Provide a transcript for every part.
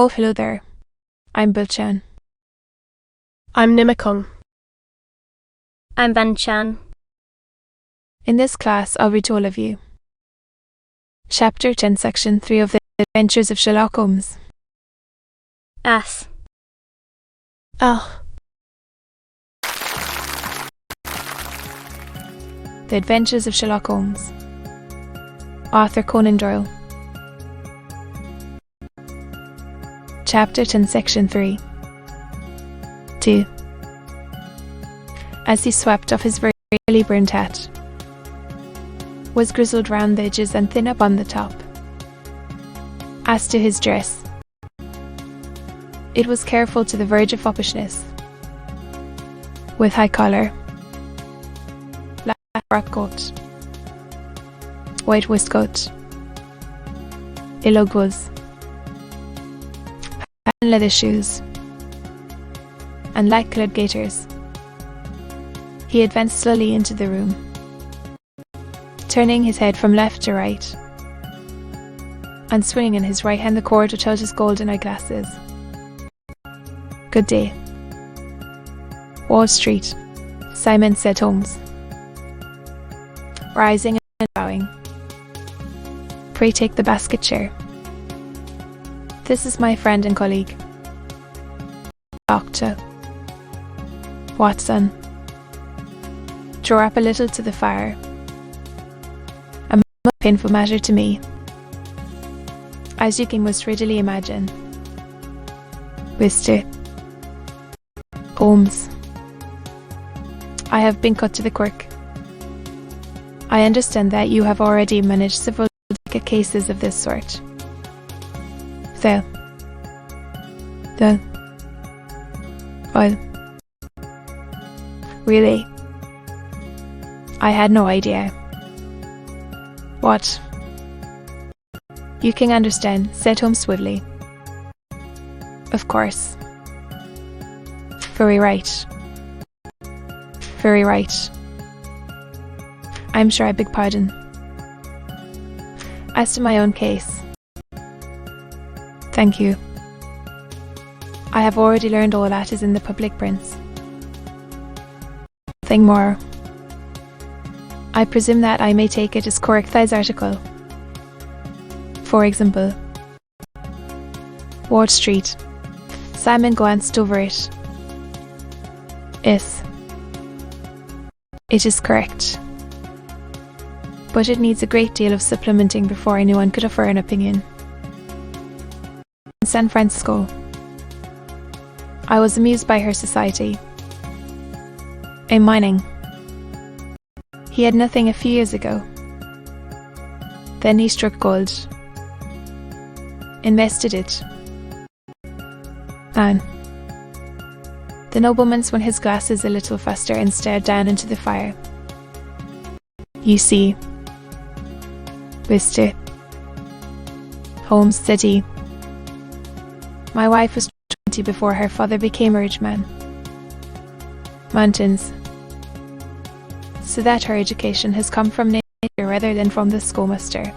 Oh, hello there. I'm Bilchan. I'm Nimakong. I'm Banchan. In this class, I'll read to all of you Chapter 10, Section 3 of the Adventures of Sherlock Holmes. Ass. Ah. The Adventures of Sherlock Holmes. Author Conan Doyle. Chapter 10, Section 3. 2. As he swept off his very burned hat, was grizzled round the edges and thin up on the top. As to his dress, it was careful to the verge of foppishness, with high collar, black frock coat, white waistcoat, yellow gloves, and leather shoes, and light-coloured gaiters. He advanced slowly into the room, turning his head from left to right, and swinging in his right hand the cord which held his golden eyeglasses. Good day. Wall Street, Simon said Holmes, rising and bowing. Pray take the basket chair. This is my friend and colleague, Dr. Watson. Draw up a little to the fire. A most painful matter to me, as you can most readily imagine. Mr. Holmes, I have been cut to the quick. I understand that you have already managed several delicate cases of this sort. Really? I had no idea. What? You can understand, said Holmes swiftly. Of course. Very right. Very right. I'm sure I beg pardon. As to my own case, thank you. I have already learned all that is in the public prints. Nothing more. I presume that I may take it as correct this article. For example, Wall Street. Simon glanced over it. Yes. It is correct. But it needs a great deal of supplementing before anyone could offer an opinion. In San Francisco, I was amused by her society. In mining, he had nothing a few years ago. Then he struck gold, invested it, and the nobleman swung his glasses a little faster and stared down into the fire. You see, Mr. Holmes, said he, my wife was 20 before her father became a rich man. Mountains. So that her education has come from nature rather than from the schoolmaster.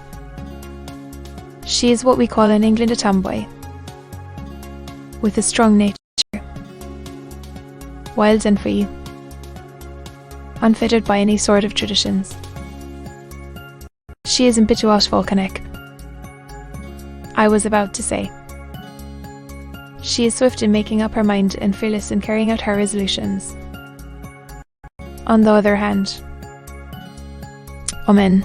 She is what we call in England a tomboy, with a strong nature, wild and free, unfettered by any sort of traditions. She is impetuous volcanic. I was about to say, she is swift in making up her mind and fearless in carrying out her resolutions. On the other hand, Omen,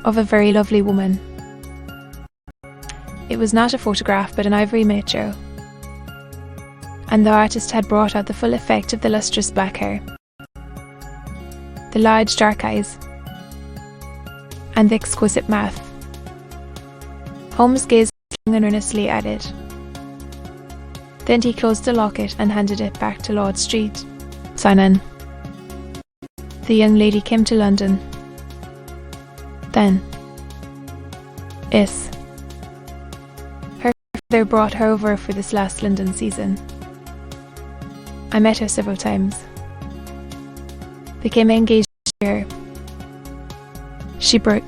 of a very lovely woman. It was not a photograph but an ivory miniature, and the artist had brought out the full effect of the lustrous black hair, the large dark eyes, and the exquisite mouth. Holmes gazed long and earnestly at it. Then he closed the locket and handed it back to Lord Street. Simon, the young lady came to London. Then, yes, her father brought her over for this last London season. I met her several times. Became engaged to her. She broke.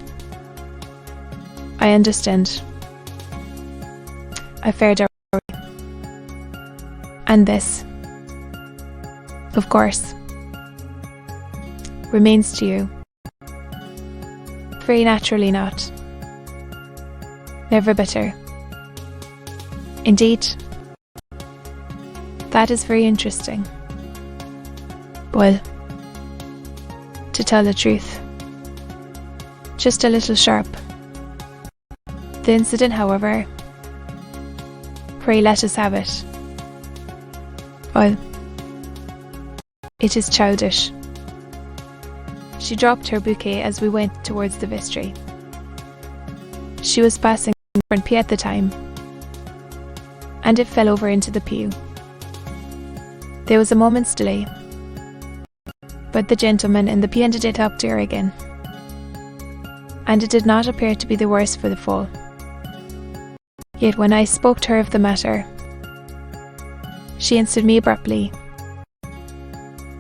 I understand. I fared away. And this, of course, remains to you. Very naturally not. Never bitter. Indeed. That is very interesting. Well, to tell the truth, just a little sharp. The incident, however, pray let us have it. Well, it is childish. She dropped her bouquet as we went towards the vestry. She was passing the front pew at the time, and it fell over into the pew. There was a moment's delay, but the gentleman in the pew ended it up to her again, and it did not appear to be the worse for the fall. Yet when I spoke to her of the matter, she answered me abruptly,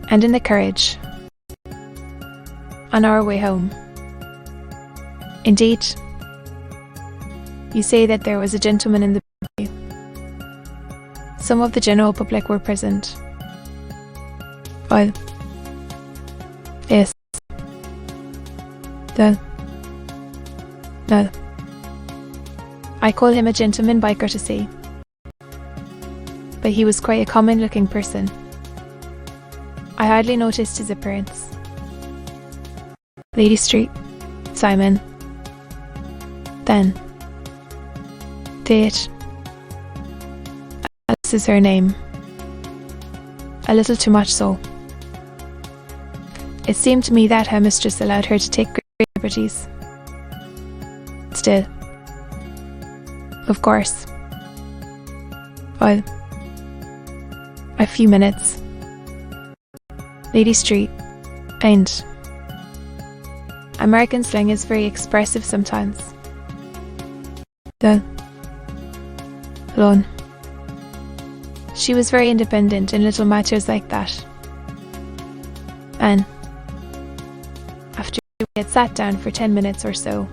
and in the carriage, on our way home. Indeed, you say that there was a gentleman in the pew. Some of the general public were present. Well, yes. No. I call him a gentleman by courtesy, but he was quite a common-looking person. I hardly noticed his appearance. Lady Street, Simon. Then, Date. Alice is her name. A little too much so. It seemed to me that her mistress allowed her to take great liberties. Still, of course. Well, a few minutes. Lady Street, and American slang is very expressive sometimes. Alone. She was very independent in little matters like that. And after we had sat down for 10 minutes or so,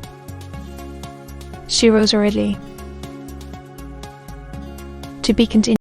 she rose hurriedly. To be continued.